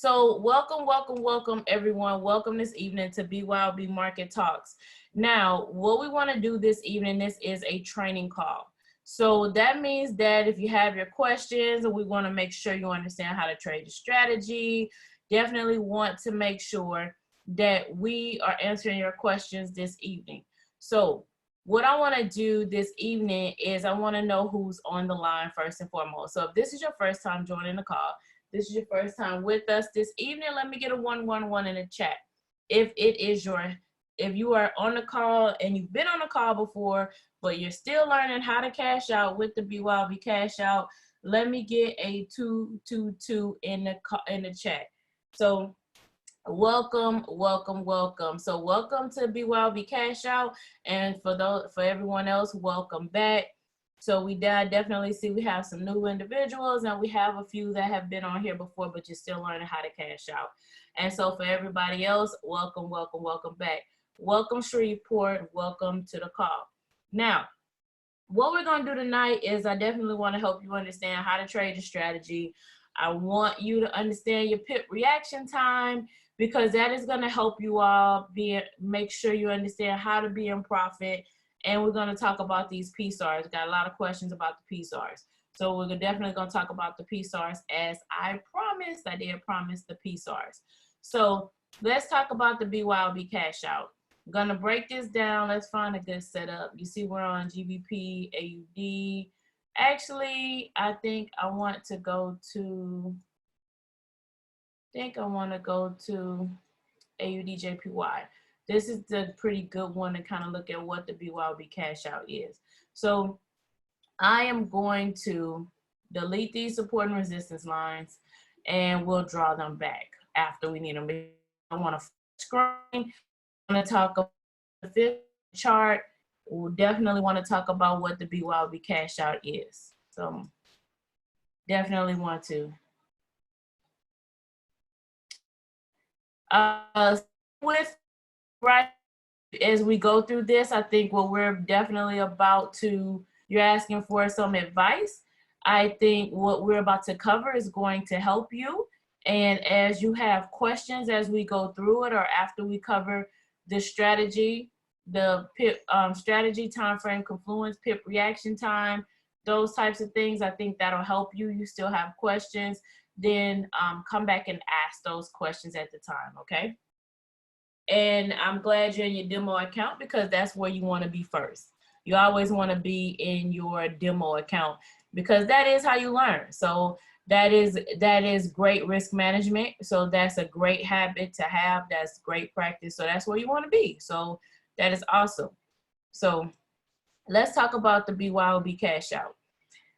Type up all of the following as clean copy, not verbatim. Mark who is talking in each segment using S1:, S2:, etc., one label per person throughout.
S1: So welcome everyone. Welcome this evening to BYOB Market Talks. Now, what we want to do this evening, this is a training call. So that means that if you have your questions, and we want to make sure you understand how to trade the strategy, definitely want to make sure that we are answering your questions this evening. So what I want to do this evening is I want to know who's on the line first and foremost. So if this is your first time joining the call, this is your first time with us this evening, let me get a 111 in the chat. If you are on the call and you've been on the call before, but you're still learning how to cash out with the BYOB Cashout, let me get a 222 in the chat. So welcome. So welcome to BYOB Cashout, and for everyone else, welcome back. So we definitely see we have some new individuals, and we have a few that have been on here before, but you're still learning how to cash out. And so for everybody else, welcome back. Welcome Shreveport, welcome to the call. Now, what we're gonna do tonight is I definitely wanna help you understand how to trade the strategy. I want you to understand your PIP reaction time, because that is gonna help you all make sure you understand how to be in profit. And we're going to talk about these PSARs. Got a lot of questions about the PSARs. So we're definitely going to talk about the PSARs as I promised. I did promise the PSARs. So let's talk about the BYOB Cashout. I'm going to break this down. Let's find a good setup. You see we're on GBP, AUD. Actually, I think I want to go to AUD-JPY. This is the pretty good one to kind of look at what the BYOB Cashout is. So I am going to delete these support and resistance lines, and we'll draw them back after we need them. I want to screen. I'm going to talk about the fifth chart. We'll definitely want to talk about what the BYOB Cashout is. So definitely want to. Right as we go through this, I think what we're definitely about to, you're asking for some advice. I think what we're about to cover is going to help you. And as you have questions as we go through it, or after we cover the strategy, the PIP strategy, time frame, confluence, PIP reaction time, those types of things, I think that'll help you. You still have questions, then come back and ask those questions at the time, okay? And I'm glad you're in your demo account, because that's where you want to be first. You always want to be in your demo account, because that is how you learn. So that is great risk management. So that's a great habit to have. That's great practice. So that's where you want to be. So that is awesome. So let's talk about the BYOB Cashout.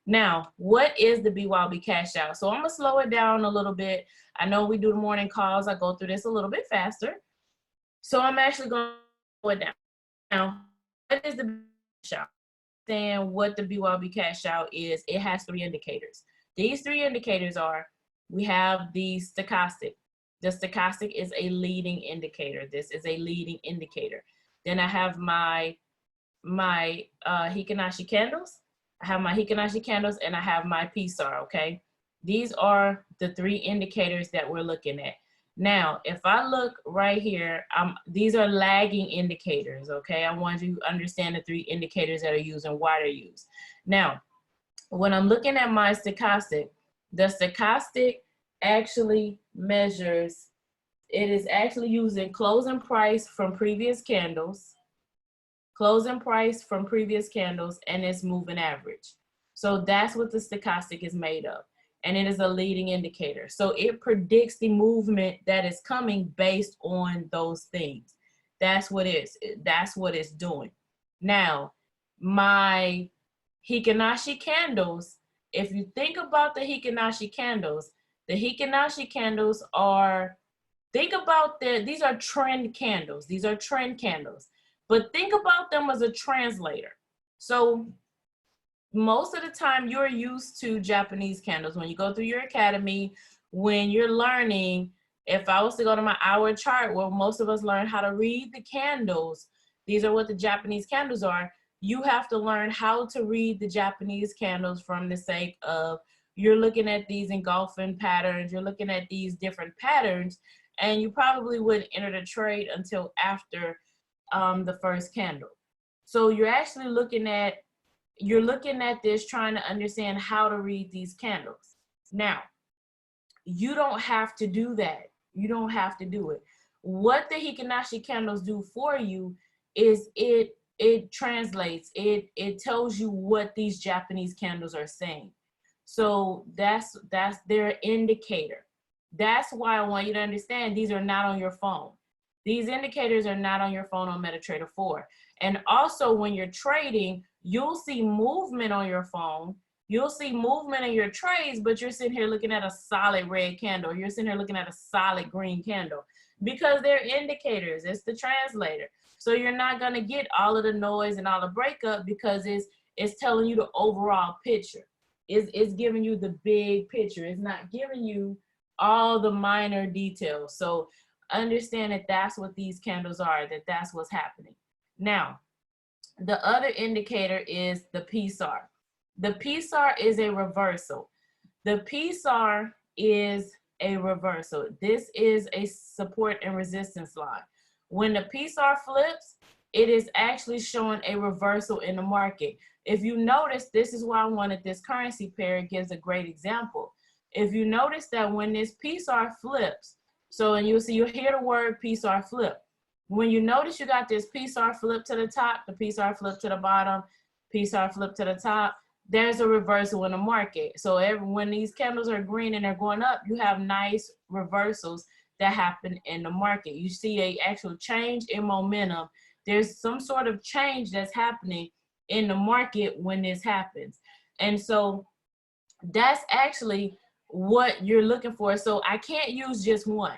S1: Now, what is the BYOB Cashout? So I'm going to slow it down a little bit. I know we do the morning calls. I go through this a little bit faster. So I'm actually going to slow it down. Now, what is the Cashout? Saying what the BYOB Cashout is, it has three indicators. These three indicators are, we have the stochastic. The stochastic is a leading indicator. This is a leading indicator. Then I have my Hikinashi candles. I have my Hikinashi candles, and I have my PSAR, okay? These are the three indicators that we're looking at. Now, if I look right here, these are lagging indicators, okay? I want you to understand the three indicators that are used and why they're used. Now, when I'm looking at my stochastic, the stochastic actually measures, it is actually using closing price from previous candles, and its moving average. So that's what the stochastic is made of. And it is a leading indicator. So it predicts the movement that is coming based on those things. That's what it's doing. Now, my Hikinashi candles, if you think about the Hikinashi candles are, these are trend candles. These are trend candles. But think about them as a translator. So most of the time you're used to Japanese candles. When you go through your academy, when you're learning, if I was to go to my hour chart where most of us learn how to read the candles, these are what the Japanese candles are. You have to learn how to read the Japanese candles from the sake of you're looking at these engulfing patterns, you're looking at these different patterns, and you probably wouldn't enter the trade until after the first candle. So you're actually looking at this, trying to understand how to read these candles. Now, you don't have to do that. You don't have to do it. What the Hikinashi candles do for you is it translates, it tells you what these Japanese candles are saying. So that's their indicator. That's why I want you to understand these are not on your phone. These indicators are not on your phone on MetaTrader 4. And also when you're trading, you'll see movement on your phone. You'll see movement in your trades, but you're sitting here looking at a solid red candle. You're sitting here looking at a solid green candle because they're indicators. It's the translator. So you're not going to get all of the noise and all the breakup because it's telling you the overall picture. It's giving you the big picture. It's not giving you all the minor details. So understand that that's what these candles are, that's what's happening. Now, the other indicator is the PSAR. The PSAR is a reversal. The PSAR is a reversal. This is a support and resistance line. When the PSAR flips, it is actually showing a reversal in the market. If you notice, this is why I wanted this currency pair. It gives a great example. If you notice that when this PSAR flips, so and you'll hear the word PSAR flip. When you notice you got this PSAR flip to the top, the PSAR flip to the bottom, PSAR flip to the top, there's a reversal in the market. So when these candles are green and they're going up, you have nice reversals that happen in the market. You see a actual change in momentum. There's some sort of change that's happening in the market when this happens. And so that's actually what you're looking for. So I can't use just one.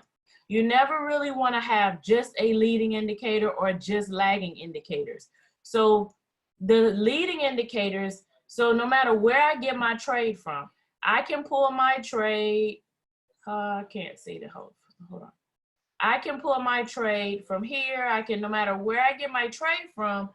S1: You never really want to have just a leading indicator or just lagging indicators. So the leading indicators, so no matter where I get my trade from, I can pull my trade. I can't see the whole, hold on. I can pull my trade from here. I can, no matter where I get my trade from,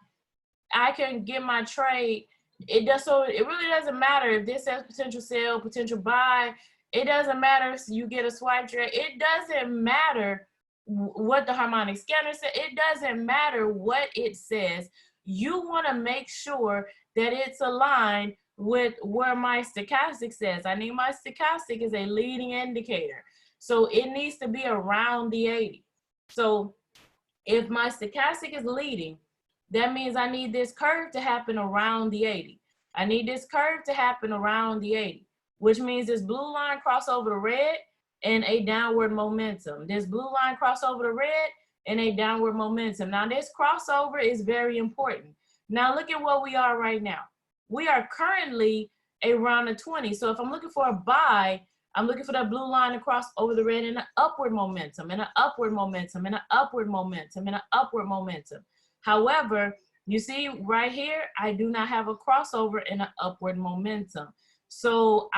S1: I can get my trade. It does, so it really doesn't matter if this says potential sell, potential buy. It doesn't matter if you get a swipe trade. It doesn't matter what the harmonic scanner says. It doesn't matter what it says. You want to make sure that it's aligned with where my stochastic says. I need my stochastic is a leading indicator. So it needs to be around the 80. So if my stochastic is leading, that means I need this curve to happen around the 80. I need this curve to happen around the 80, which means this blue line cross over the red and a downward momentum. This blue line cross over the red and a downward momentum. Now this crossover is very important. Now look at what we are right now. We are currently around a 20. So if I'm looking for a buy, I'm looking for that blue line to cross over the red and an upward momentum, and an upward momentum, and an upward momentum, and an upward momentum. However, you see right here, I do not have a crossover and an upward momentum. So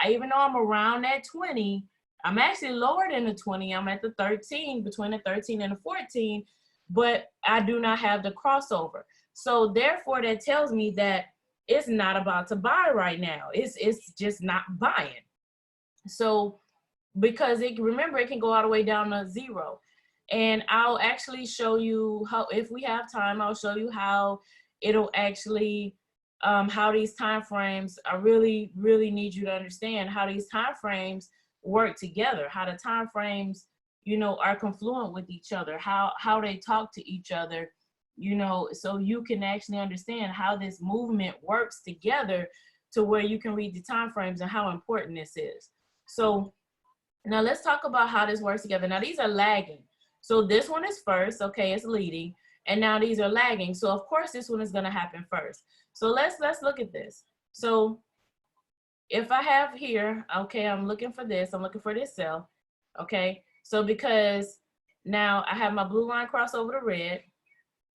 S1: even though I'm around that 20, I'm actually lower than the 20. I'm at the 13, between the 13 and the 14, but I do not have the crossover. So therefore, that tells me that it's not about to buy right now. It's just not buying. So because remember, it can go all the way down to 0. And I'll actually show you how, if we have time, I'll show you how it'll actually, how these time frames, I really need you to understand how these time frames work together, how the time frames, you know, are confluent with each other, how they talk to each other, you know, so you can actually understand how this movement works together to where you can read the time frames and how important this is. So now let's talk about how this works together. Now these are lagging. So this one is first, okay, it's leading, and now these are lagging. So of course this one is gonna happen first. So let's look at this. So if I have here, okay, I'm looking for this sell, okay? So because now I have my blue line cross over the red,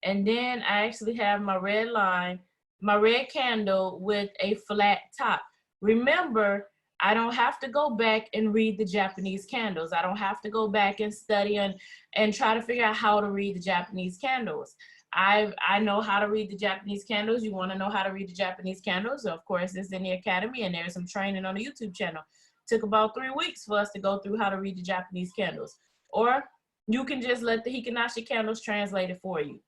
S1: and then I actually have my red line, my red candle with a flat top. Remember, I don't have to go back and read the Japanese candles. I don't have to go back and study and try to figure out how to read the Japanese candles. I know how to read the Japanese candles. You want to know how to read the Japanese candles? Of course, it's in the academy, and there's some training on the YouTube channel. Took about 3 weeks for us to go through how to read the Japanese candles. Or you can just let the Hikinashi candles translate it for you.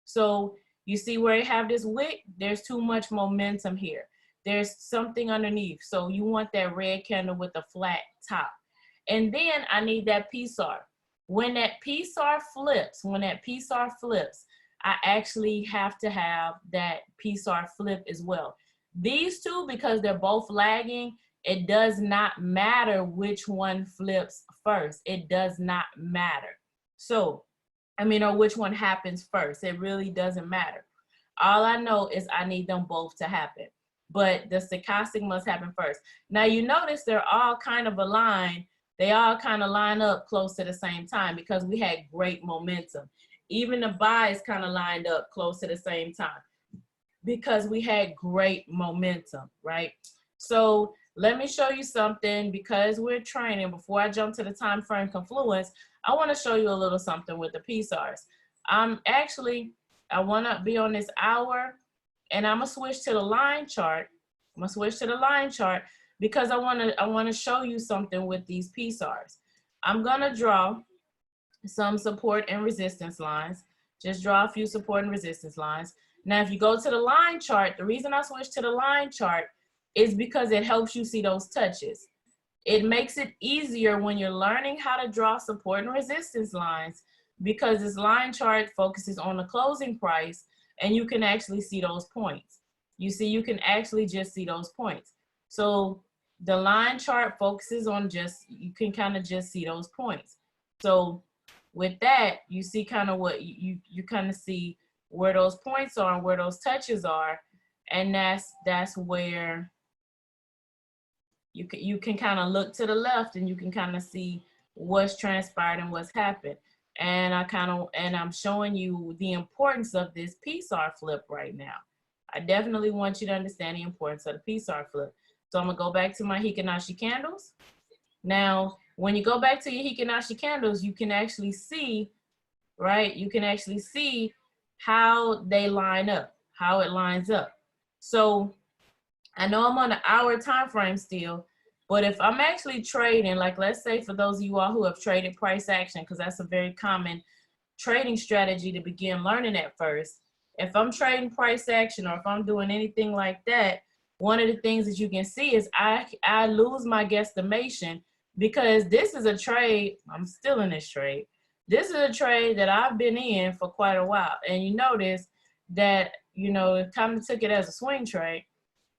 S1: So you see where you have this wick? There's too much momentum here. There's something underneath. So you want that red candle with a flat top. And then I need that PSAR. When that PSAR flips, I actually have to have that PSAR flip as well. These two, because they're both lagging, it does not matter which one flips first. It does not matter. So, or which one happens first. It really doesn't matter. All I know is I need them both to happen. But the stochastic must happen first. Now you notice they're all kind of aligned. They all kind of line up close to the same time because we had great momentum. Even the buys kind of lined up close to the same time because we had great momentum, right? So let me show you something because we're training. Before I jump to the time frame confluence, I want to show you a little something with the PSARs. I want to be on this hour, and I'm going to switch to the line chart. Because I want to show you something with these PSARs. I'm going to draw some support and resistance lines. Just draw a few support and resistance lines. Now, if you go to the line chart, the reason I switched to the line chart is because it helps you see those touches. It makes it easier when you're learning how to draw support and resistance lines because this line chart focuses on the closing price and you can actually see those points. You see, you can actually just see those points. So the line chart focuses on you can kind of just see those points. So with that, you see kind of what you kind of see where those points are and where those touches are. And that's where you can kind of look to the left and you can kind of see what's transpired and what's happened. And I'm showing you the importance of this PSAR flip right now. I definitely want you to understand the importance of the PSAR flip. So I'm gonna go back to my Hikinashi candles. Now, when you go back to your Hikinashi candles, you can actually see, right? You can actually see how they line up, how it lines up. So I know I'm on an hour time frame still, but if I'm actually trading, like let's say for those of you all who have traded price action, because that's a very common trading strategy to begin learning at first. If I'm trading price action or if I'm doing anything like that, one of the things that you can see is I lose my guesstimation because this is a trade, I'm still in this trade. This is a trade that I've been in for quite a while. And you notice that, it kind of took it as a swing trade.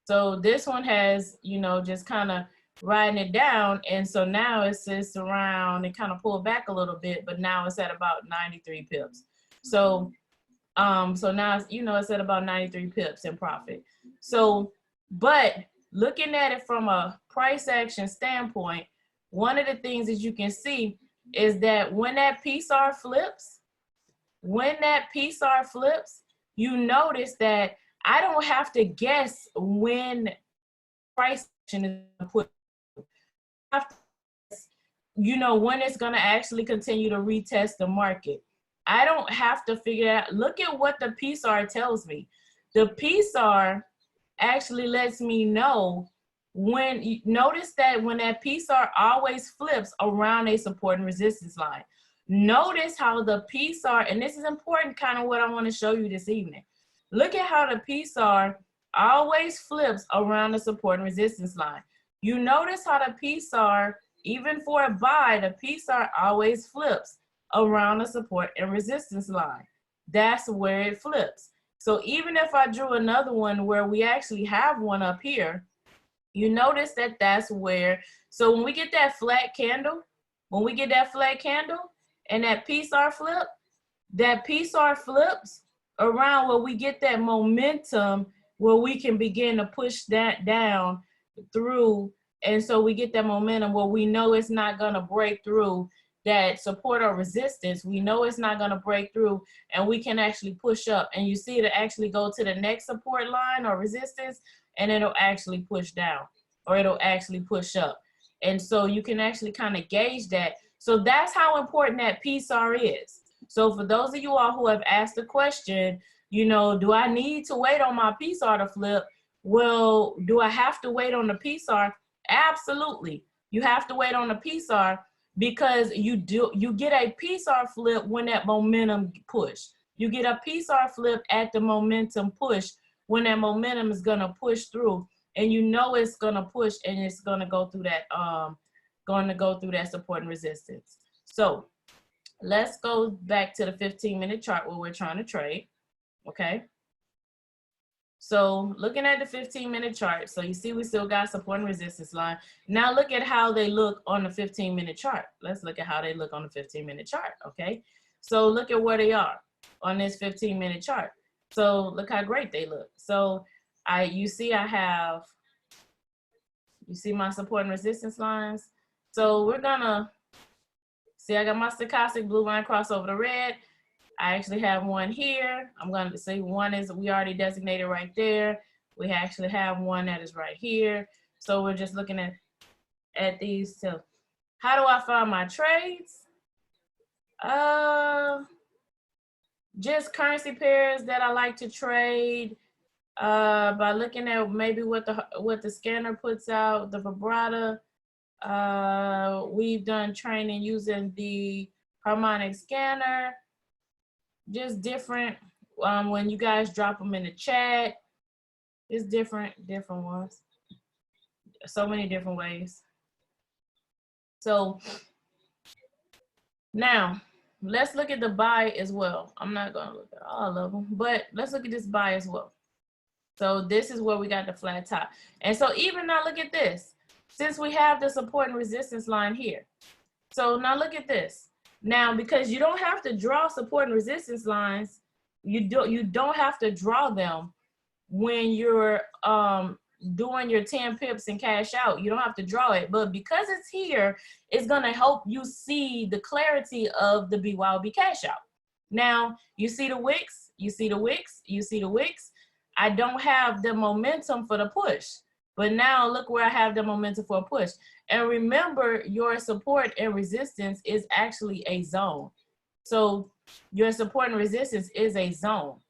S1: So this one has, just kind of riding it down. And so now it sits around and kind of pulled back a little bit, but now it's at about 93 pips. So now, it's at about 93 pips in profit. So, but looking at it from a price action standpoint, one of the things that you can see is that when that PSAR flips, you notice that I don't have to guess when price action is put. When it's going to actually continue to retest the market. I don't have to figure out. Look at what the PSAR tells me. The PSAR actually lets me know when you notice that when that PSAR always flips around a support and resistance line. Notice how the PSAR, and this is important, kind of what I want to show you this evening. Look at how the PSAR always flips around the support and resistance line. You notice how the PSAR, even for a buy, the PSAR always flips around the support and resistance line. That's where it flips. So even if I drew another one where we actually have one up here, you notice that that's where, so when we get that flat candle, and that PSAR flips around where we get that momentum where we can begin to push that down through. And so we get that momentum where we know it's not going to break through that support or resistance. We know it's not going to break through and we can actually push up. And you see it actually go to the next support line or resistance and it'll actually push down or it'll actually push up. And so you can actually kind of gauge that. So that's how important that PSAR is. So for those of you all who have asked the question, you know, do I need to wait on my PSAR to flip? Well, do I have to wait on the PSAR? Absolutely. You have to wait on the PSAR because you get a PSAR flip when that momentum push. You get a PSAR flip at the momentum push when that momentum is gonna push through, and you know it's gonna push and it's gonna go through that support and resistance. So let's go back to the 15-minute chart where we're trying to trade, okay? So looking at the 15-minute chart, so you see we still got support and resistance line. Now look at how they look on the 15-minute chart. Let's look at how they look on the 15-minute chart, okay? So look at where they are on this 15-minute chart. So look how great they look. So you see my support and resistance lines. So we're gonna, see I got my stochastic blue line cross over the red. I actually have one here. I'm going to say one is, we already designated right there. We actually have one that is right here. So we're just looking at these two. How do I find my trades? Just currency pairs that I like to trade by looking at maybe what the scanner puts out, the vibrata. We've done training using the harmonic scanner. Just different, when you guys drop them in the chat, it's different ones. So many different ways. So now let's look at the buy as well. I'm not gonna look at all of them, but let's look at this buy as well. So this is where we got the flat top. And so even now look at this, since we have the support and resistance line here. So now look at this. Now, because you don't have to draw support and resistance lines, you don't have to draw them when you're doing your 10 pips and cash out. You don't have to draw it, but because it's here, it's gonna help you see the clarity of the BYOB cash out. Now, you see the wicks, you see the wicks, you see the wicks. I don't have the momentum for the push, but now look where I have the momentum for a push. And remember, your support and resistance is actually a zone. So your support and resistance is a zone.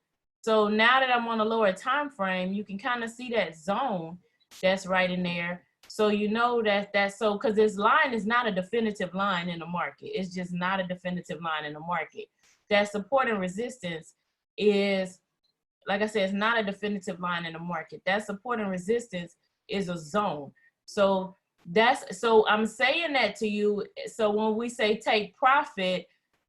S1: So now that I'm on a lower time frame, you can kind of see that zone that's right in there. So you know that's so, because this line is not a definitive line in the market. It's just not a definitive line in the market. That support and resistance is, like I said, it's not a definitive line in the market. That support and resistance is a zone. So I'm saying that to you. So when we say take profit,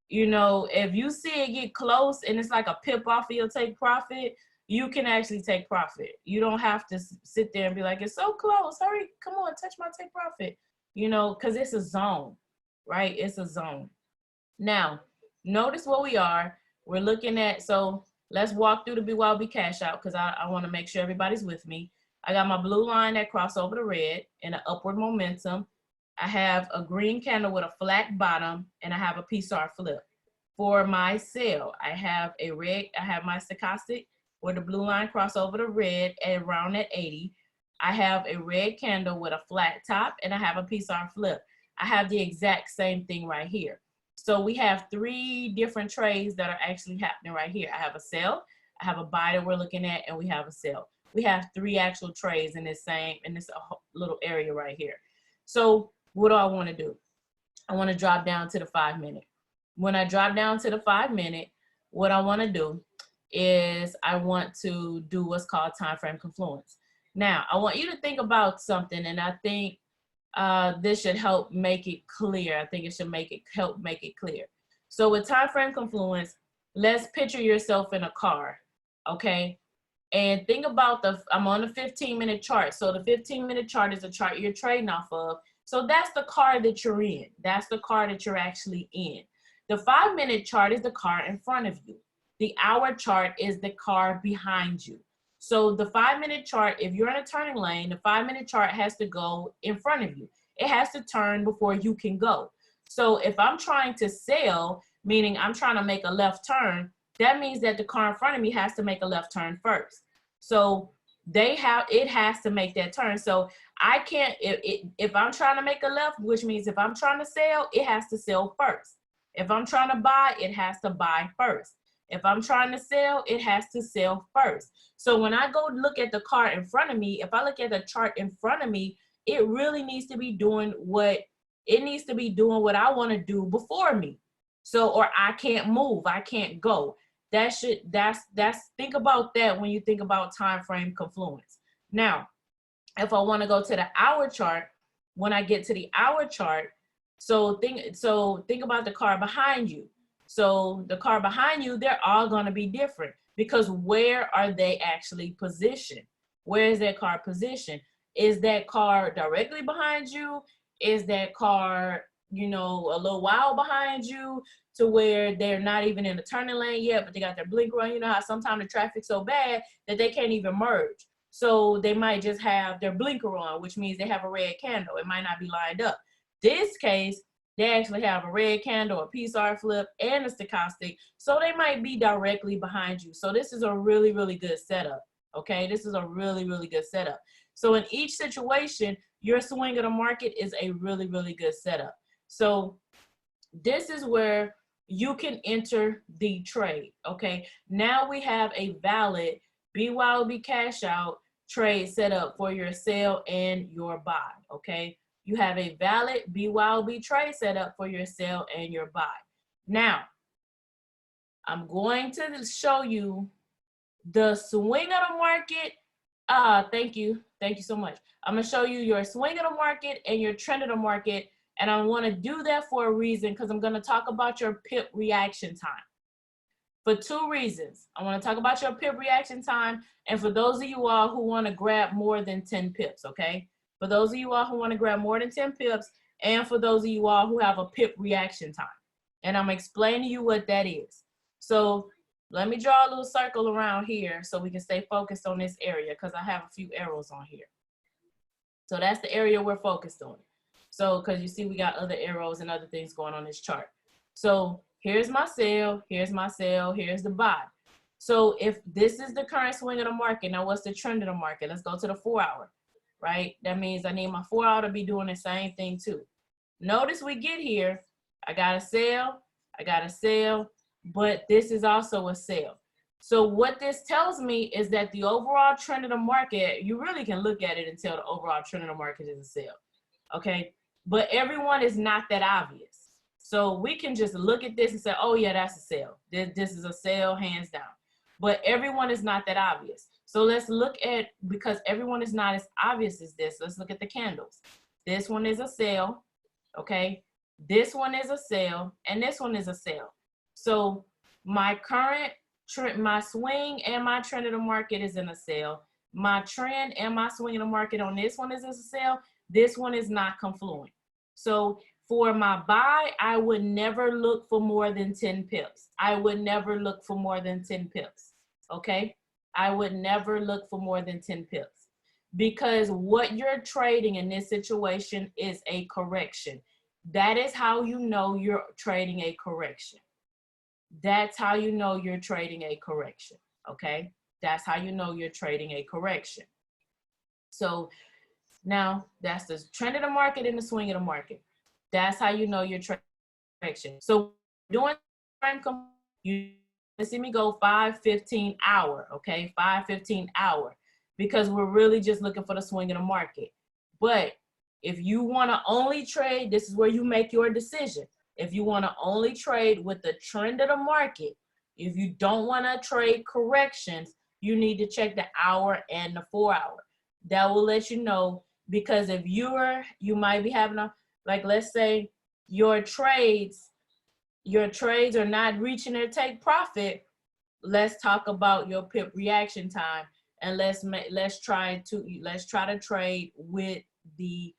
S1: you know, if you see it get close and it's like a pip off of your take profit, you can actually take profit. You don't have to sit there and be like, it's so close, hurry, come on, touch my take profit, you know, because it's a zone, right? It's a zone. Now, notice what we are. We're looking at, so let's walk through the BYOB cash out because I want to make sure everybody's with me. I got my blue line that crossed over the red in an upward momentum. I have a green candle with a flat bottom, and I have a PSAR flip. For my sell, I have my stochastic where the blue line crossed over the red at around at 80. I have a red candle with a flat top, and I have a PSAR flip. I have the exact same thing right here. So we have 3 different trades that are actually happening right here. I have a sell, I have a buy that we're looking at, and we have a sell. We have 3 actual trades in this little area right here. So what do I want to do? I want to drop down to the 5-minute. When I drop down to the 5-minute, what I want to do is I want to do what's called time frame confluence. Now, I want you to think about something, and I think this should help make it clear. I think it should help make it clear. So with time frame confluence, let's picture yourself in a car, okay? And think about I'm on the 15-minute chart. So the 15-minute chart is a chart you're trading off of. So that's the car that you're in. That's the car that you're actually in. The 5-minute chart is the car in front of you. The hour chart is the car behind you. So the 5-minute chart, if you're in a turning lane, the 5-minute chart has to go in front of you. It has to turn before you can go. So if I'm trying to sell, meaning I'm trying to make a left turn, that means that the car in front of me has to make a left turn first. So it has to make that turn. So I can't, if I'm trying to make a left, which means if I'm trying to sell, it has to sell first. If I'm trying to buy, it has to buy first. If I'm trying to sell, it has to sell first. So when I go look at the card in front of me, if I look at the chart in front of me, it really needs to be doing what I want to do before me. So, or I can't move, I can't go. That's think about that when you think about time frame confluence. Now, if I want to go to the hour chart, when I get to the hour chart, so think about the car behind you. So the car behind you, they're all going to be different because where are they actually positioned? Where is that car positioned? Is that car directly behind you? Is that car, you know, a little while behind you to where they're not even in the turning lane yet, but they got their blinker on? You know how sometimes the traffic's so bad that they can't even merge. So they might just have their blinker on, which means they have a red candle. It might not be lined up. This case, they actually have a red candle, a PSR flip, and a stochastic. So they might be directly behind you. So this is a really, really good setup. Okay, this is a really, really good setup. So in each situation, your swing of the market is a really, really good setup. So this is where you can enter the trade. Okay, now we have a valid BYOB cash out trade set up for your sell and your buy. Okay, you have a valid BYOB trade set up for your sell and your buy. Now, I'm going to show you the swing of the market. Thank you so much. I'm gonna show you your swing of the market and your trend of the market, and I want to do that for a reason, because I'm going to talk about your PIP reaction time. For two reasons. I want to talk about your PIP reaction time, and for those of you all who want to grab more than 10 pips, okay? For those of you all who want to grab more than 10 pips, and for those of you all who have a PIP reaction time. And I'm explaining to you what that is. So let me draw a little circle around here so we can stay focused on this area, because I have a few arrows on here. So that's the area we're focused on. So, because you see we got other arrows and other things going on this chart. So here's my sell, here's my sell, here's the buy. So if this is the current swing of the market, now what's the trend of the market? Let's go to the 4 hour, right? That means I need my 4 hour to be doing the same thing too. Notice we get here, I got a sell, but this is also a sell. So what this tells me is that the overall trend of the market, you really can look at it and tell the overall trend of the market is a sell, okay? But everyone is not that obvious. So we can just look at this and say, oh yeah, that's a sell. This is a sell, hands down. But everyone is not that obvious. So let's look at, because everyone is not as obvious as this, let's look at the candles. This one is a sell, okay? This one is a sell, and this one is a sell. So my current trend, my swing and my trend of the market is in a sell. My trend and my swing in the market on this one is a sell. This one is not confluent. So for my buy, I would never look for more than 10 pips. I would never look for more than 10 pips, okay? I would never look for more than 10 pips, because what you're trading in this situation is a correction. That is how you know you're trading a correction. That's how you know you're trading a correction, okay? That's how you know you're trading a correction. So now that's the trend of the market and the swing of the market. That's how you know you're trading correction. So doing, you see me go 5-15 hour, okay? 5-15 hour, because we're really just looking for the swing of the market. But if you want to only trade, this is where you make your decision. If you want to only trade with the trend of the market, if you don't want to trade corrections, you need to check the hour and the 4 hour. That will let you know, because if you might be having a, like, let's say your trades are not reaching their take profit. Let's talk about your PIP reaction time, and let's try to trade with the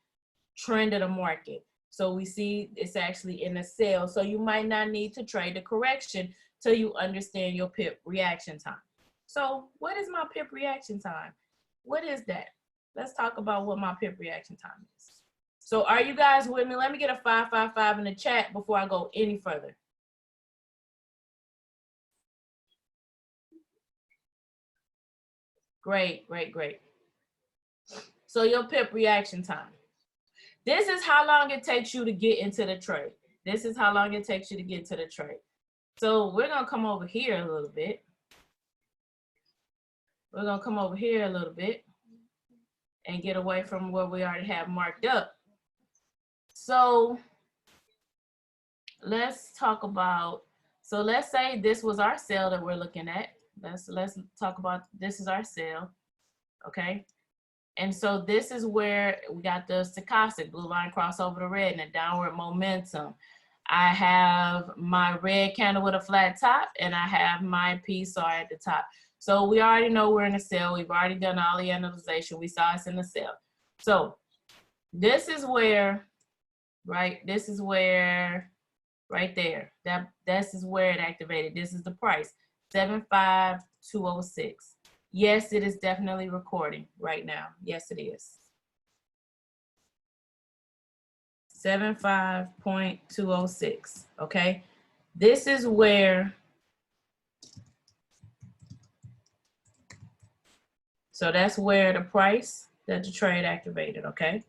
S1: trend of the market. So we see it's actually in a sell. So you might not need to trade the correction till you understand your PIP reaction time. So what is my PIP reaction time? What is that? Let's talk about what my PIP reaction time is. So are you guys with me? Let me get a 555 in the chat before I go any further. Great. So your PIP reaction time. This is how long it takes you to get into the trade. This is how long it takes you to get to the trade. So we're gonna come over here a little bit. We're gonna come over here a little bit and get away from what we already have marked up. So let's talk about, so let's say this was our sale that we're looking at. Let's talk about, this is our sale, okay? And so this is where we got the stochastic, blue line cross over the red and a downward momentum. I have my red candle with a flat top and I have my PSAR at the top. So we already know we're in a sale. We've already done all the analyzation. We saw it's in the sale. So this is where, right? This is where, right there. This is where it activated. This is the price, 75206. Yes, it is definitely recording right now. Yes, it is. 75.206. Okay. This is where, so that's where the price that the trade activated. Okay.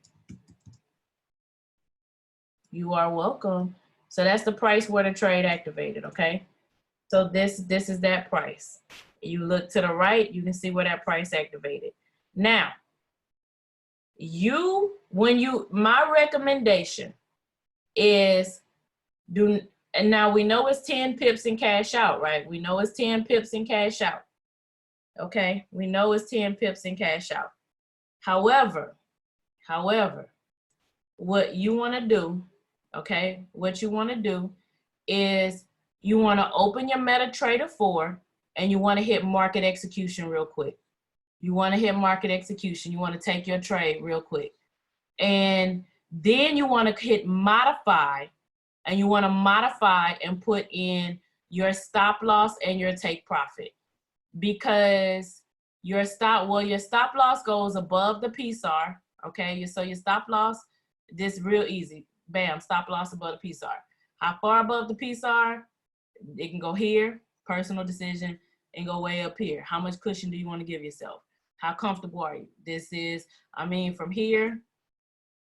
S1: You are welcome. So that's the price where the trade activated. Okay. So this is that price. You look to the right, you can see where that price activated. Now, my recommendation is and now we know it's 10 pips in cash out, right? We know it's 10 pips in cash out. Okay, we know it's 10 pips in cash out. However, what you want to do, okay, what you want to do is you want to open your MetaTrader 4 and you want to hit market execution real quick. You want to hit market execution. You want to take your trade real quick. And then you want to hit modify, and you want to modify and put in your stop loss and your take profit, because your stop loss goes above the PSAR. Okay, so your stop loss, this real easy. Bam, stop loss above the PSAR. How far above the PSAR? It can go here, personal decision, and go way up here. How much cushion do you want to give yourself? How comfortable are you? This is, I mean, from here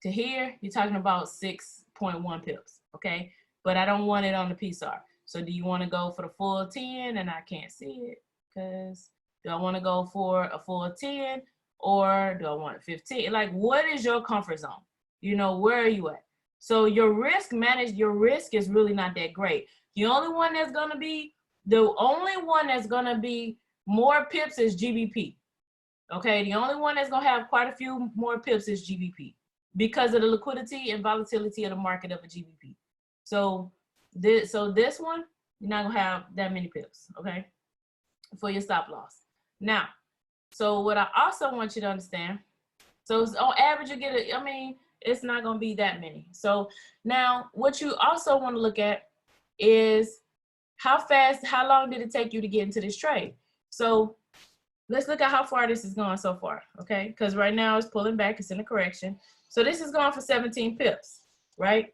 S1: to here, you're talking about 6.1 pips, okay? But I don't want it on the PSAR. So do you want to go for the full 10? And I can't see it, because do I want to go for a full 10 or do I want 15? Like, what is your comfort zone? You know, where are you at? So your risk is really not that great. The only one that's gonna be more pips is GBP. Okay, the only one that's gonna have quite a few more pips is GBP because of the liquidity and volatility of the market of a GBP. So this one, you're not gonna have that many pips, okay, for your stop loss. Now, so what I also want you to understand, so on average you get it, I mean, it's not gonna be that many. So now what you also want to look at is how long did it take you to get into this trade? So let's look at how far this is going so far, okay? Because right now it's pulling back, it's in a correction. So this is going for 17 pips, right?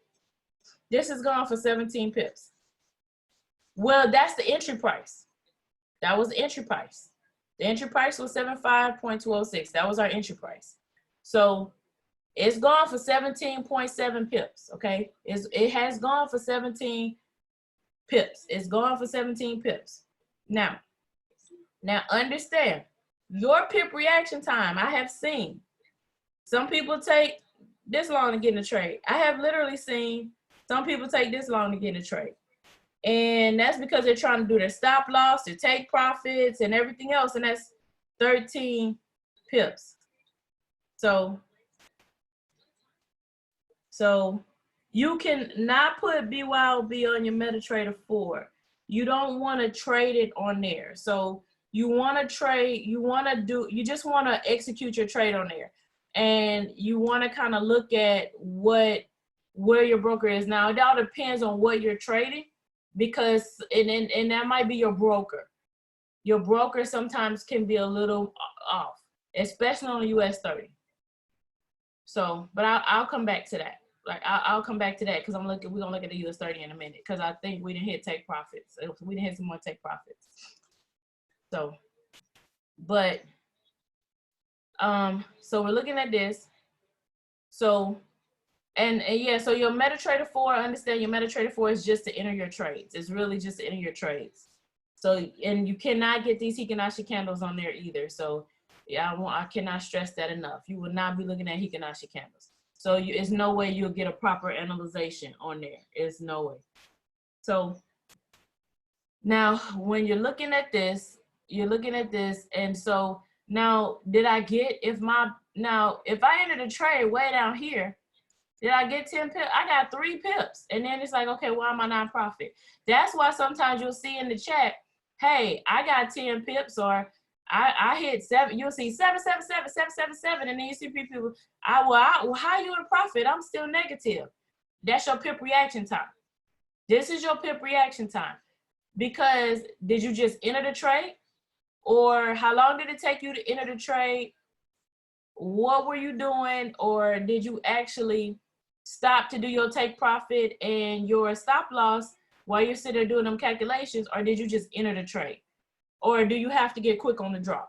S1: This is going for 17 pips. Well, that's the entry price. That was the entry price. The entry price was 75.206. That was our entry price. So it's gone for 17.7 pips, okay? It has gone for 17 pips. It's gone for 17 pips. Now understand, your pip reaction time, I have seen some people take this long to get in a trade. I have literally seen some people take this long to get in a trade. And that's because they're trying to do their stop loss, their take profits, and everything else, and that's 13 pips. So you can not put BYOB on your MetaTrader 4. You don't want to trade it on there. So you want to trade, you just want to execute your trade on there. And you want to kind of look at where your broker is. Now, it all depends on what you're trading, because, and that might be your broker. Your broker sometimes can be a little off, especially on the US 30. So, but I'll come back to that. Like I'll come back to that, because we're gonna look at the US 30 in a minute, because I think we didn't hit take profits. We didn't hit some more take profits. So, but so we're looking at this. So And yeah, so your MetaTrader 4, understand your MetaTrader 4 is just to enter your trades. It's really just to enter your trades. So, and you cannot get these Hikinashi candles on there either. So yeah, I cannot stress that enough. You will not be looking at Hikinashi candles. So it's no way you'll get a proper analyzation on there. It's no way. So now when you're looking at this, and so now did I get, if I entered a trade way down here, did I get 10 pips? I got 3 pips. And then it's like, okay, why am I not profit? That's why sometimes you'll see in the chat, hey, I got 10 pips, or I hit 7. You'll see 777, and then you see people, how you in profit? I'm still negative. That's your pip reaction time. This is your pip reaction time. Because did you just enter the trade? Or how long did it take you to enter the trade? What were you doing? Or did you actually stop to do your take profit and your stop loss while you're sitting there doing them calculations? Or did you just enter the trade? Or do you have to get quick on the draw?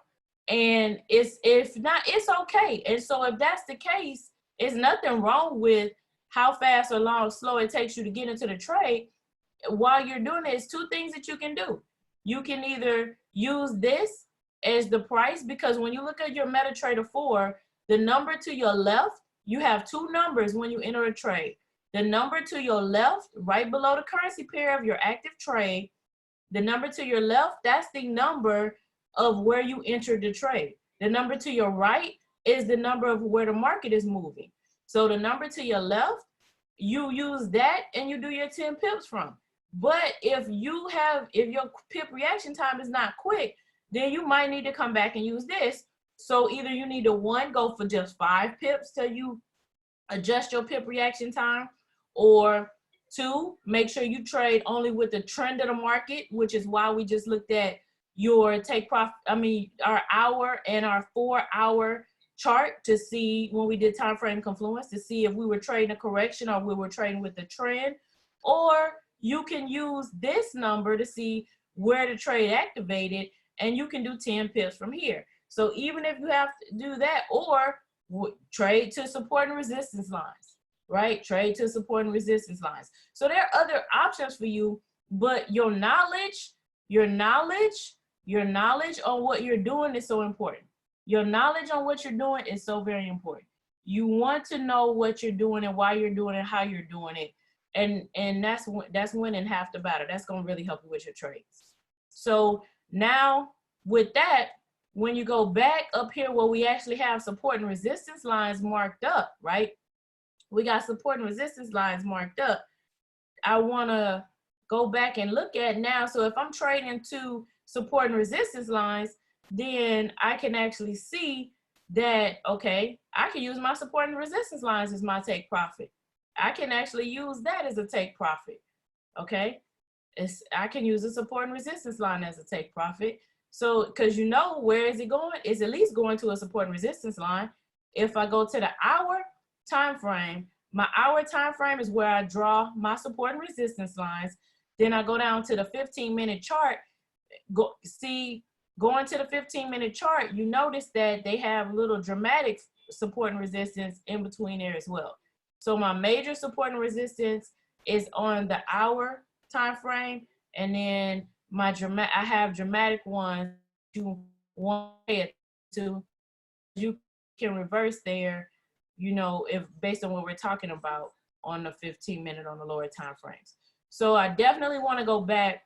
S1: And if not, it's okay. And so if that's the case, it's nothing wrong with how fast or slow it takes you to get into the trade. While you're doing it, it's 2 things that you can do. You can either use this as the price, because when you look at your MetaTrader 4, the number to your left, you have 2 numbers when you enter a trade. The number to your left, right below the currency pair of your active trade, the number to your left, that's the number of where you entered the trade. The number to your right is the number of where the market is moving. So the number to your left, you use that and you do your 10 pips from. But if your pip reaction time is not quick, then you might need to come back and use this. So either you need to, 1, go for just 5 pips till you adjust your pip reaction time, or 2, make sure you trade only with the trend of the market, which is why we just looked at your take profit, our hour and our 4-hour chart to see, when we did time frame confluence, to see if we were trading a correction or we were trading with the trend. Or you can use this number to see where the trade activated, and you can do 10 pips from here. So even if you have to do that, or trade to support and resistance lines, right? Trade to support and resistance lines. So there are other options for you, but your knowledge on what you're doing is so important. Your knowledge on what you're doing is so very important. You want to know what you're doing and why you're doing it, how you're doing it. And that's winning half the battle. That's going to really help you with your trades. So now with that, when you go back up here where we actually have support and resistance lines marked up, right? We got support and resistance lines marked up. I want to go back and look at now. So if I'm trading to support and resistance lines, then I can actually see that, okay, I can use my support and resistance lines as my take profit. I can actually use that as a take profit, okay? I can use a support and resistance line as a take profit. So, because you know, where is it going? It's at least going to a support and resistance line. If I go to the hour time frame, my hour time frame is where I draw my support and resistance lines. Then I go down to the 15-minute chart. Going to the 15-minute chart, you notice that they have little dramatic support and resistance in between there as well. So my major support and resistance is on the hour time frame, and then I have dramatic ones you want to, you can reverse there, you know, if based on what we're talking about on the 15-minute on the lower time frames. So I definitely want to go back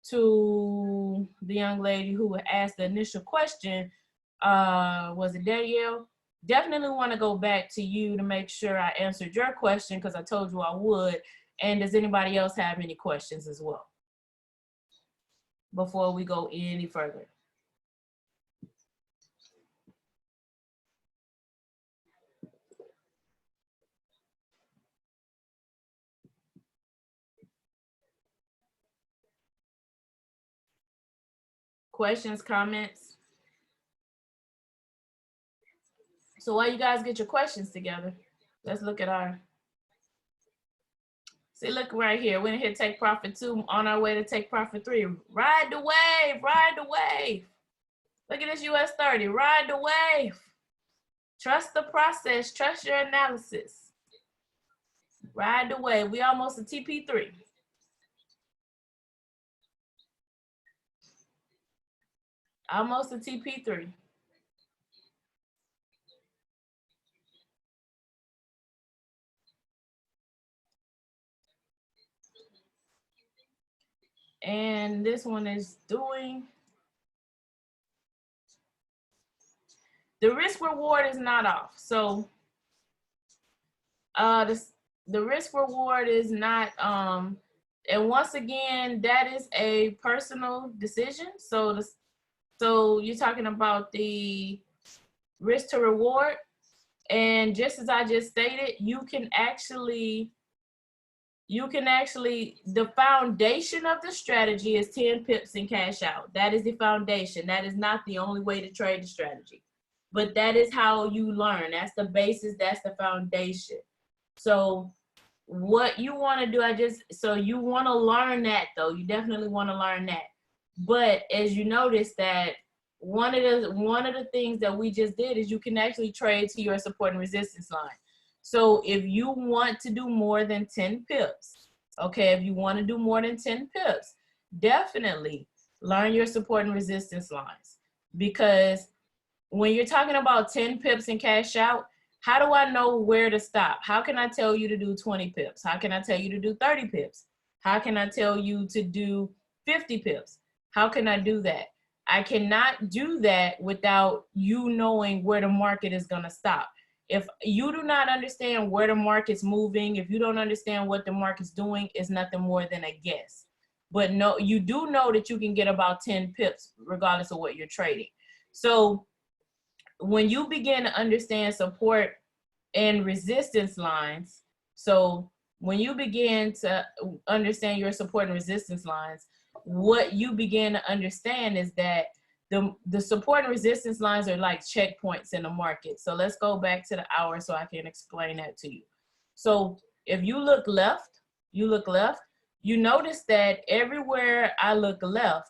S1: to the young lady who asked the initial question. Was it Danielle? Definitely want to go back to you to make sure I answered your question, because I told you I would. And does anybody else have any questions as well before we go any further? Questions, comments? So while you guys get your questions together, let's look at our, see, look right here. We're gonna hit take profit 2, on our way to take profit 3. Ride the wave, ride the wave. Look at this US 30, ride the wave. Trust the process, trust your analysis. Ride the wave. We almost to TP3. Almost to TP3. And this one is doing, the risk reward is not off. So the risk reward is not, and once again, that is a personal decision. So so you're talking about the risk to reward. And just as I just stated, you can actually, the foundation of the strategy is 10 pips and cash out. That is the foundation. That is not the only way to trade the strategy, but that is how you learn. That's the basis, that's the foundation. So what you want to do, so you want to learn that though. You definitely want to learn that. But as you notice that one of the things that we just did is you can actually trade to your support and resistance line. So if you want to do more than 10 pips, okay, if you want to do more than 10 pips, definitely learn your support and resistance lines. Because when you're talking about 10 pips and cash out, how do I know where to stop? How can I tell you to do 20 pips? How can I tell you to do 30 pips? How can I tell you to do 50 pips? How can I do that? I cannot do that without you knowing where the market is going to stop. If you do not understand where the market's moving, if you don't understand what the market's doing, it's nothing more than a guess. But no, you do know that you can get about 10 pips regardless of what you're trading. So when you begin to understand support and resistance lines, so when you begin to understand your support and resistance lines, what you begin to understand is that the support and resistance lines are like checkpoints in the market. So let's go back to the hour so I can explain that to you. So if you look left, you notice that everywhere I look left,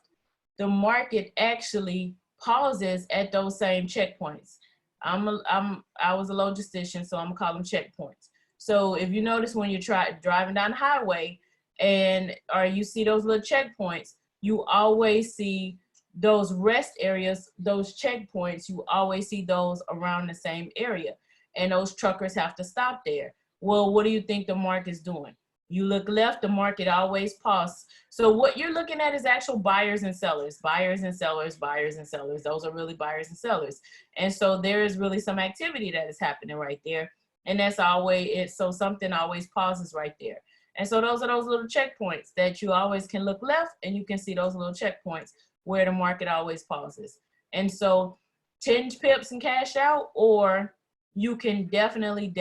S1: the market actually pauses at those same checkpoints. I was a logistician, so I'm gonna call them checkpoints. So if you notice when you're driving down the highway or you see those little checkpoints, you always see those rest areas, those checkpoints, you always see those around the same area. And those truckers have to stop there. Well, what do you think the market's doing? You look left, the market always pauses. So what you're looking at is actual buyers and sellers, buyers and sellers, buyers and sellers. Those are really buyers and sellers. And so there is really some activity that is happening right there. And that's always it. So something always pauses right there. And so those are those little checkpoints that you always can look left and you can see those little checkpoints where the market always pauses. And so 10 pips and cash out, or you can definitely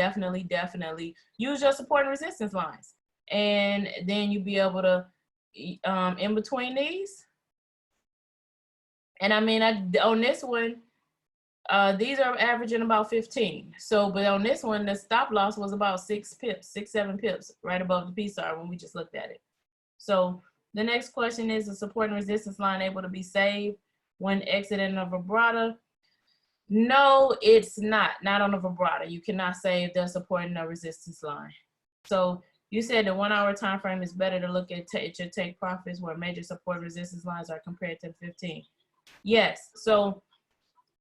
S1: use your support and resistance lines. And then you'll be able to, in between these. And I mean, on this one, these are averaging about 15. So, but on this one, the stop loss was about 6 pips, 7 pips, right above the P-star when we just looked at it. So the next question is, the support and resistance line able to be saved when exiting a vibrato? No, it's not on a vibrato. You cannot save the support and the resistance line. So you said the 1 hour time frame is better to look at your take profits where major support and resistance lines are compared to 15. Yes. So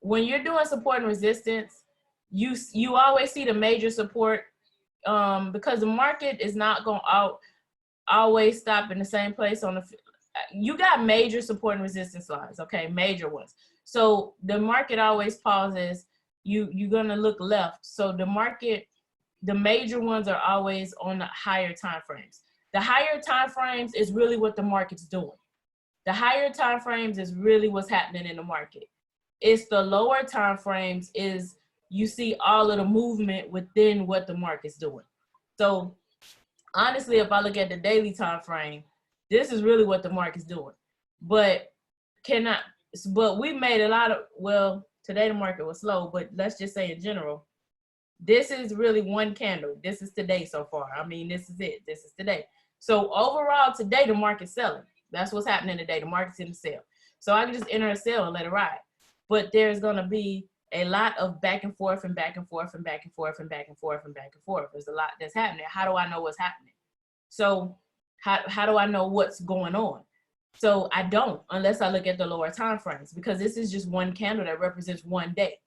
S1: when you're doing support and resistance, you always see the major support because the market is not going to always stop in the same place on the. You got major support and resistance lines, okay, major ones. So the market always pauses. You're gonna look left. So the market, the major ones are always on the higher time frames. The higher time frames is really what the market's doing. The higher time frames is really what's happening in the market. It's the lower time frames is you see all of the movement within what the market's doing. So honestly, if I look at the daily time frame, this is really what the market's doing. But we made a lot of, well, today the market was slow, but let's just say in general, this is really one candle. This is today so far. I mean, this is it. This is today. So overall today, the market's selling. That's what's happening today. The market's in the sale. So I can just enter a sale and let it ride. But there's going to be a lot of back and forth and back and forth and back and forth and back and forth and back and forth. There's a lot that's happening. How do I know what's happening? So how do I know what's going on? So I don't, unless I look at the lower time frames, because this is just one candle that represents one day.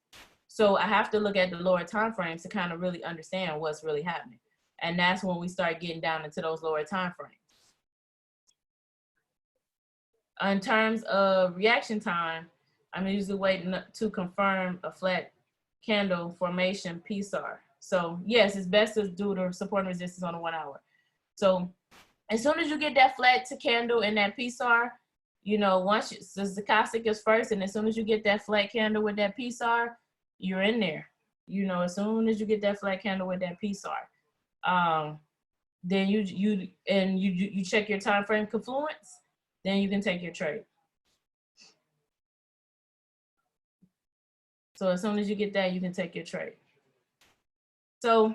S1: So I have to look at the lower time frames to kind of really understand what's really happening. And that's when we start getting down into those lower time frames. In terms of reaction time, I'm usually waiting to confirm a flat candle formation PSAR. So yes, it's best to do the support and resistance on the 1 hour. So as soon as you get that flat to candle and that PSAR, you know, once the stochastic is first, and as soon as you get that flat candle with that PSAR, you're in there. You know, as soon as you get that flat candle with that PSAR, then you check your time frame confluence, then you can take your trade. So as soon as you get that, you can take your trade. So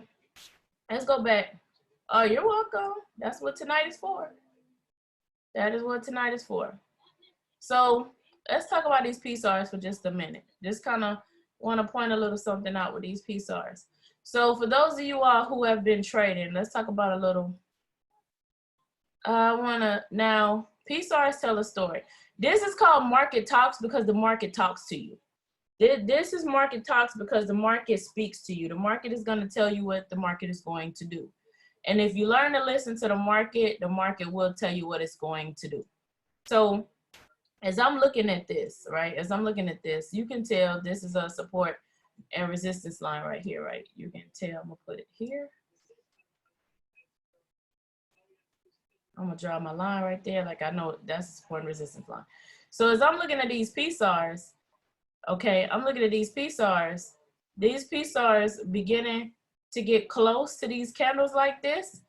S1: let's go back. Oh, you're welcome. That's what tonight is for. That is what tonight is for. So let's talk about these PSARs for just a minute. Just kind of want to point a little something out with these PSARs. So for those of you all who have been trading, let's talk about a little. Now, PSARs tell a story. This is called market talks because the market talks to you. This is market talks because the market speaks to you. The market is going to tell you what the market is going to do. And if you learn to listen to the market will tell you what it's going to do. So as I'm looking at this, right, as I'm looking at this, you can tell this is a support and resistance line right here, right? You can tell, I'm going to put it here. I'm going to draw my line right there. Like I know that's a support and resistance line. So as I'm looking at these PSARs, okay, I'm looking at these PSARs beginning to get close to these candles like this.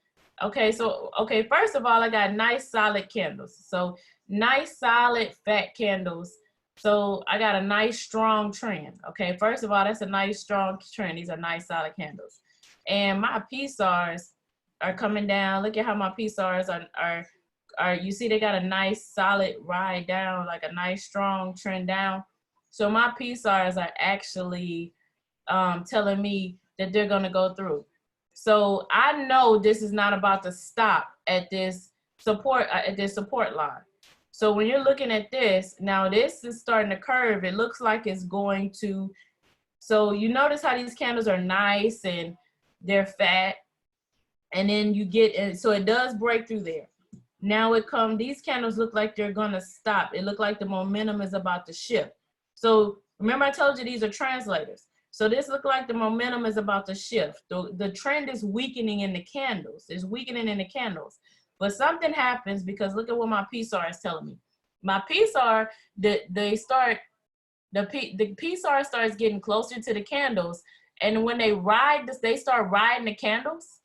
S1: Okay, so, okay, first of all, I got nice solid candles. So nice solid fat candles. So I got a nice strong trend. Okay, first of all, that's a nice strong trend. These are nice solid candles. And my PSARs are coming down. Look at how my PSARs are, you see they got a nice solid ride down, like a nice strong trend down. So my PSARs are actually telling me that they're gonna go through. So I know this is not about to stop at this support line. So when you're looking at this, now this is starting to curve. It looks like it's going to, so you notice how these candles are nice and they're fat. And then you get, and so it does break through there. Now these candles look like they're gonna stop. It looked like the momentum is about to shift. So remember I told you these are translators. So this look like the momentum is about to shift. The trend is weakening in the candles. It's weakening in the candles. But something happens because look at what my PSAR is telling me. My PSAR, the PSAR starts getting closer to the candles. And when they ride this, they start riding the candles.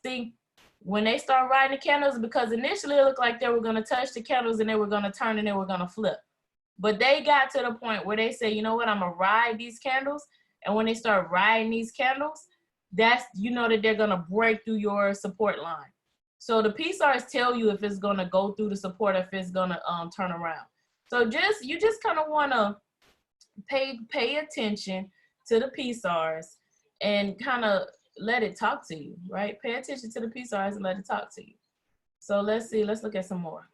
S1: See, when they start riding the candles, because initially it looked like they were going to touch the candles and they were going to turn and they were going to flip. But they got to the point where they say, you know what, I'm going to ride these candles. And when they start riding these candles, that's, you know, that they're going to break through your support line. So the PSARs tell you if it's going to go through the support, if it's going to turn around. So you just kind of want to pay attention to the PSARs and kind of let it talk to you, right? Pay attention to the PSARs and let it talk to you. So let's see, let's look at some more.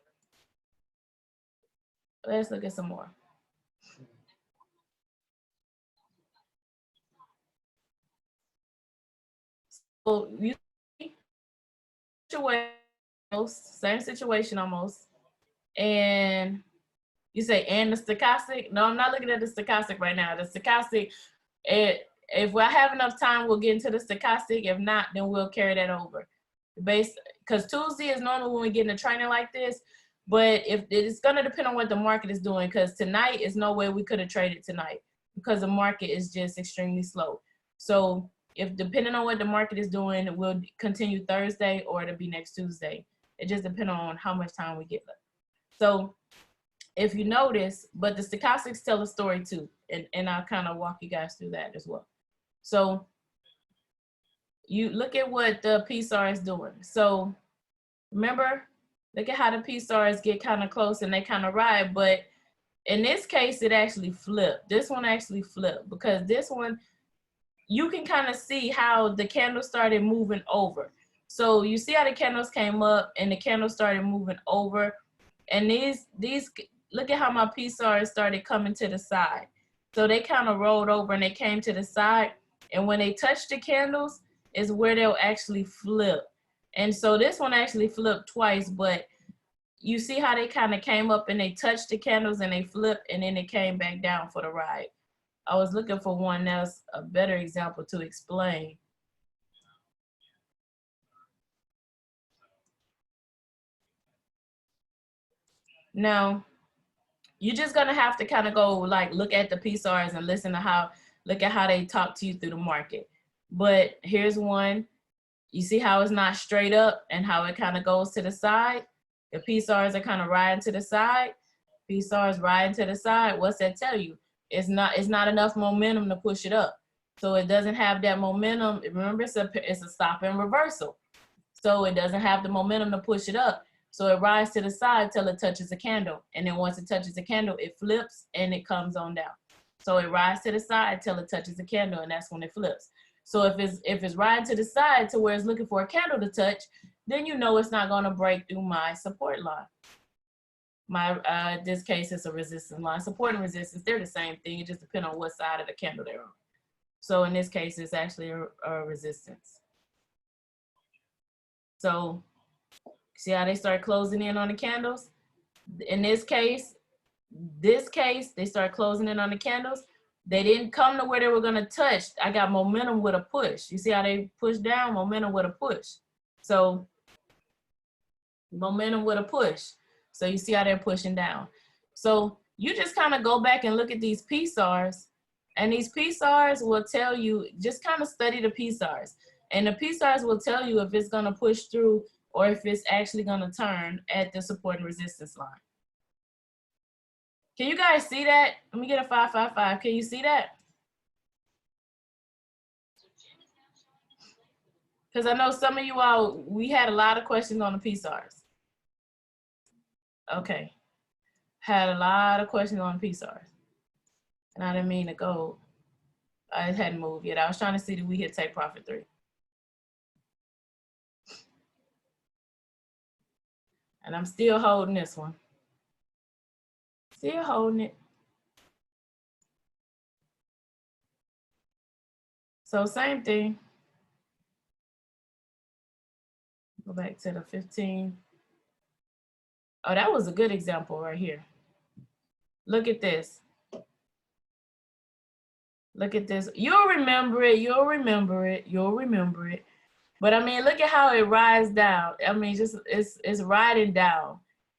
S1: Let's look at some more. So you same situation almost. And you say, and the stochastic? No, I'm not looking at the stochastic right now. The stochastic, if I have enough time, we'll get into the stochastic. If not, then we'll carry that over. Because Tuesday is normally when we get in a training like this, but if it's gonna depend on what the market is doing, because tonight is no way we could have traded tonight because the market is just extremely slow. So if depending on what the market is doing, we'll continue Thursday or it'll be next Tuesday. It just depends on how much time we get left. So if you notice, but the stochastics tell a story too, and I'll kind of walk you guys through that as well. So you look at what the PSAR is doing. So remember, look at how the PSARs get kind of close and they kind of ride, but In this case, it actually flipped. This one actually flipped because this one, you can kind of see how the candle started moving over. So you see how the candles came up and the candles started moving over. And these look at how my PSARs started coming to the side. So they kind of rolled over and they came to the side. And when they touch the candles is where they'll actually flip. And so this one actually flipped twice, but you see how they kind of came up and they touched the candles and they flipped and then it came back down for the ride. I was looking for one that's a better example to explain. Now, you're just gonna have to kind of go like look at the PSARs and listen to look at how they talk to you through the market. But here's one. You see how it's not straight up and how it kind of goes to the side? The PSARs are kind of riding to the side. PSARs riding to the side. What's that tell you? It's not enough momentum to push it up. So it doesn't have that momentum. Remember, it's a stop and reversal. So it doesn't have the momentum to push it up. So it rides to the side till it touches a candle. And then once it touches a candle, it flips and it comes on down. So it rides to the side till it touches a candle, and that's when it flips. So if it's riding to the side to where it's looking for a candle to touch, then you know it's not going to break through my support line. This case is a resistance line. Support and resistance, they're the same thing. It just depends on what side of the candle they're on. So in this case, it's actually a resistance. So see how they start closing in on the candles? In this case, they start closing in on the candles. They didn't come to where they were going to touch. I got momentum with a push. You see how they push down? Momentum with a push. So momentum with a push. So you see how they're pushing down. So you just kind of go back and look at these PSARs, and these PSARs will tell you, just kind of study the PSARs. And the PSARs will tell you if it's going to push through or if it's actually going to turn at the support and resistance line. Can you guys see that? Let me get a 555. Can you see that? Because I know some of you all, we had a lot of questions on the PSARs. Okay. Had a lot of questions on PSARs. And I didn't mean to go. I hadn't moved yet. I was trying to see that we hit take profit 3. And I'm still holding this one. Still holding it. So same thing. Go back to the 15. Oh, that was a good example right here. Look at this. Look at this. You'll remember it. You'll remember it. You'll remember it. But I mean, look at how it rides down. I mean, just it's riding down,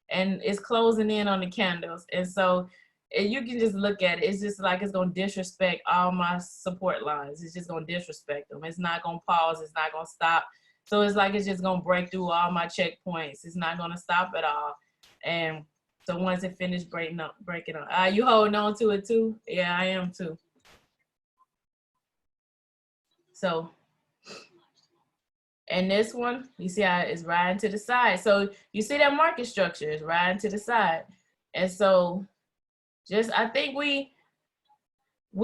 S1: and it's closing in on the candles. And so you can just look at it. It's just like it's gonna disrespect all my support lines. It's just gonna disrespect them. It's not gonna pause. It's not gonna stop. So it's like it's just gonna break through all my checkpoints. It's not gonna stop at all. And so once it finished breaking up. You holding on to it too? Yeah, I am too. So, and this one, you see how it's riding to the side. So you see that market structure is riding to the side. And so I think we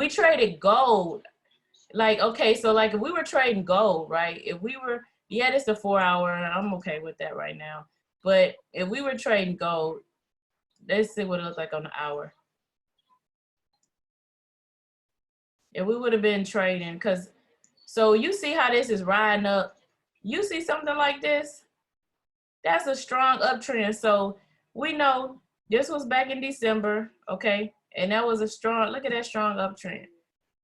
S1: traded gold. Like, okay, so like if we were trading gold, right? If we were, yeah, it's a 4 hour, I'm okay with that right now. But if we were trading gold, let's see what it looks like on the hour. If we would have been trading, so you see how this is riding up. You see something like this? That's a strong uptrend. So we know this was back in December, okay? And that was a strong, look at that strong uptrend.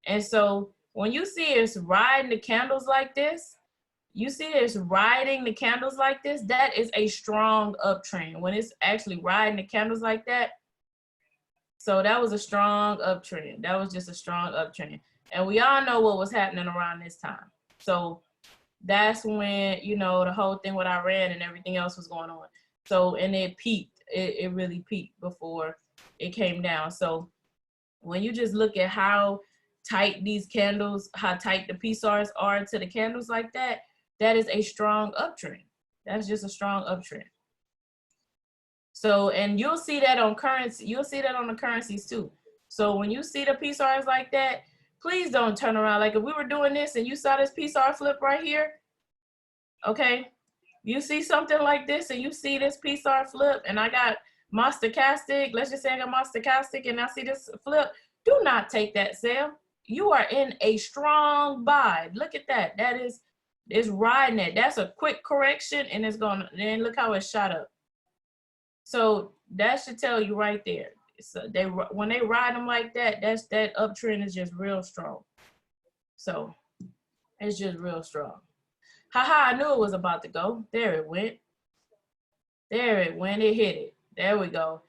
S1: And so when you see it's riding the candles like this, you see it's riding the candles like this, that is a strong uptrend. When it's actually riding the candles like that, so that was a strong uptrend. That was just a strong uptrend. And we all know what was happening around this time. So that's when, you know, the whole thing with Iran and everything else was going on. So, and it peaked. It really peaked before it came down. So when you just look at how tight these candles, how tight the PSARs are to the candles like that, that is a strong uptrend. That's just a strong uptrend. So, and you'll see that on currency, you'll see that on the currencies too. So when you see the PSRs like that, please don't turn around. Like if we were doing this and you saw this PSR flip right here, okay, you see something like this and you see this PSR flip and I got my stochastic, let's just say I got my stochastic and I see this flip, do not take that sale. You are in a strong buy. Look at that. That is, it's riding it. That's a quick correction and it's going to, then look how it shot up. So that should tell you right there. So they, when they ride them like that, that uptrend is just real strong. So it's just real strong. Haha, I knew it was about to go. There it went. There it went. It hit it. There we go.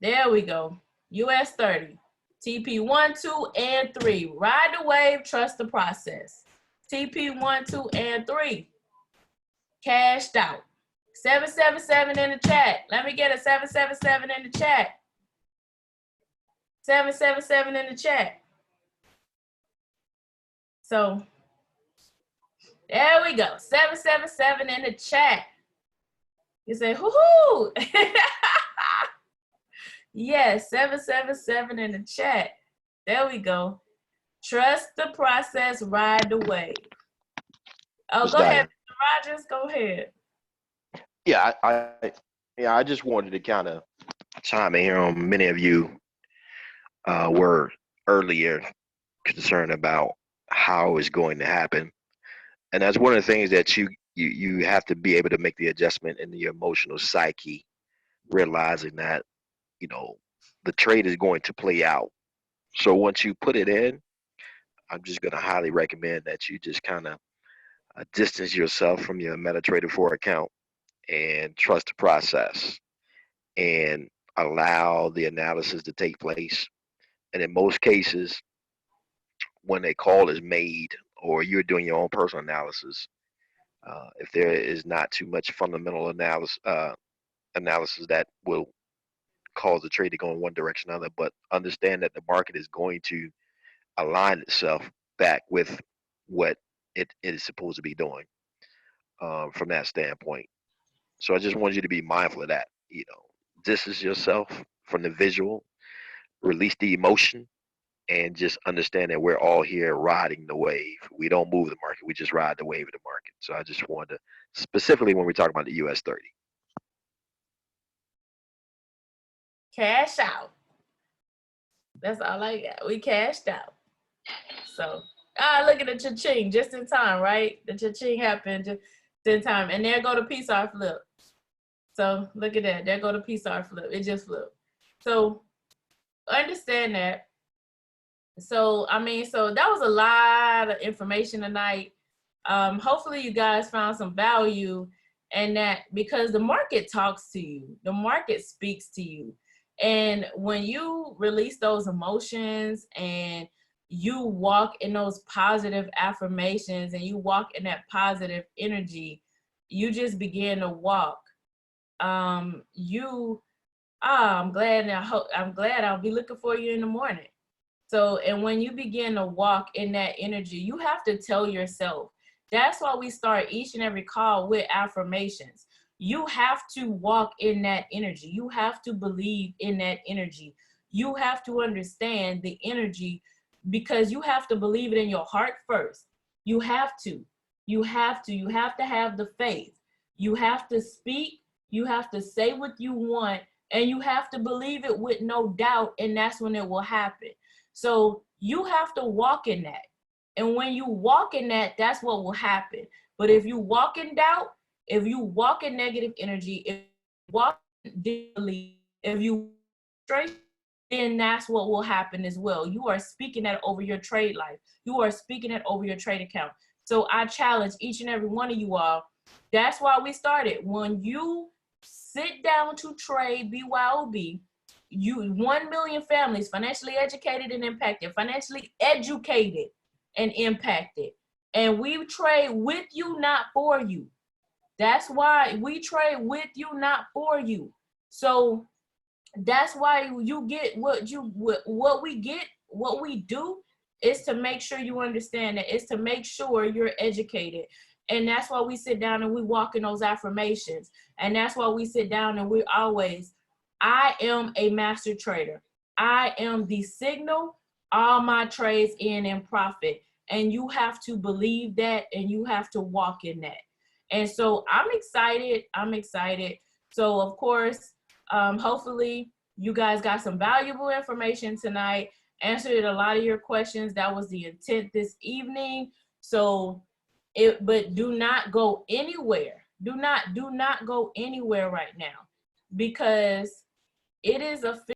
S1: There we go. US 30. TP 1, 2, and 3. Ride the wave, trust the process. TP 1, 2, and 3. Cashed out. 777 in the chat. Let me get a 777 in the chat. 777 in the chat. So there we go. 777 in the chat. You say, hoo-hoo. Yes, 777 in the chat. There we go. Trust the process, ride the wave. Oh, go ahead, Mr. Rogers. Go ahead.
S2: Yeah, I just wanted to kind of chime in here on many of you were earlier concerned about how it's going to happen. And that's one of the things that you have to be able to make the adjustment in your emotional psyche, realizing that, you know, the trade is going to play out. So once you put it in, I'm just going to highly recommend that you just kind of distance yourself from your MetaTrader 4 account and trust the process and allow the analysis to take place. And in most cases, when a call is made or you're doing your own personal analysis, if there is not too much fundamental analysis that will cause the trade to go in one direction or another, but understand that the market is going to align itself back with what it is supposed to be doing from that standpoint. So I just want you to be mindful of that. You know, distance yourself from the visual, release the emotion, and just understand that we're all here riding the wave. We don't move the market. We just ride the wave of the market. So I just wanted to, specifically when we talk about the US 30.
S1: Cash out. That's all I got. We cashed out. So, look at the cha-ching just in time, right? The cha-ching happened just in time. And there go the PSR flip. So look at that. There go the PSR flip. It just flipped. So understand that. So, I mean, so that was a lot of information tonight. Hopefully you guys found some value in that, because the market talks to you. The market speaks to you. And when you release those emotions and you walk in those positive affirmations and you walk in that positive energy, you just begin to walk. I'm glad I'll be looking for you in the morning. So, and when you begin to walk in that energy, you have to tell yourself. That's why we start each and every call with affirmations. You have to walk in that energy. You have to believe in that energy. You have to understand the energy, because you have to believe it in your heart first. You have to have the faith. You have to speak. You have to say what you want, and you have to believe it with no doubt, and that's when it will happen. So you have to walk in that. And when you walk in that, that's what will happen. But if you walk in doubt, if you walk in negative energy, if you walk in disbelief, if you straight, then that's what will happen as well. You are speaking that over your trade life. You are speaking it over your trade account. So I challenge each and every one of you all. That's why we started. When you sit down to trade BYOB, 1 million families financially educated and impacted, financially educated and impacted. And we trade with you, not for you. That's why we trade with you, not for you. So that's why you get what we do is to make sure you understand that. It's to make sure you're educated. And that's why we sit down and we walk in those affirmations. And that's why we sit down and we always, I am a master trader. I am the signal, all my trades in profit. And you have to believe that, and you have to walk in that. And so I'm excited. I'm excited. So of course, hopefully you guys got some valuable information tonight, answered a lot of your questions. That was the intent this evening. So but do not go anywhere. Do not go anywhere right now, because it is a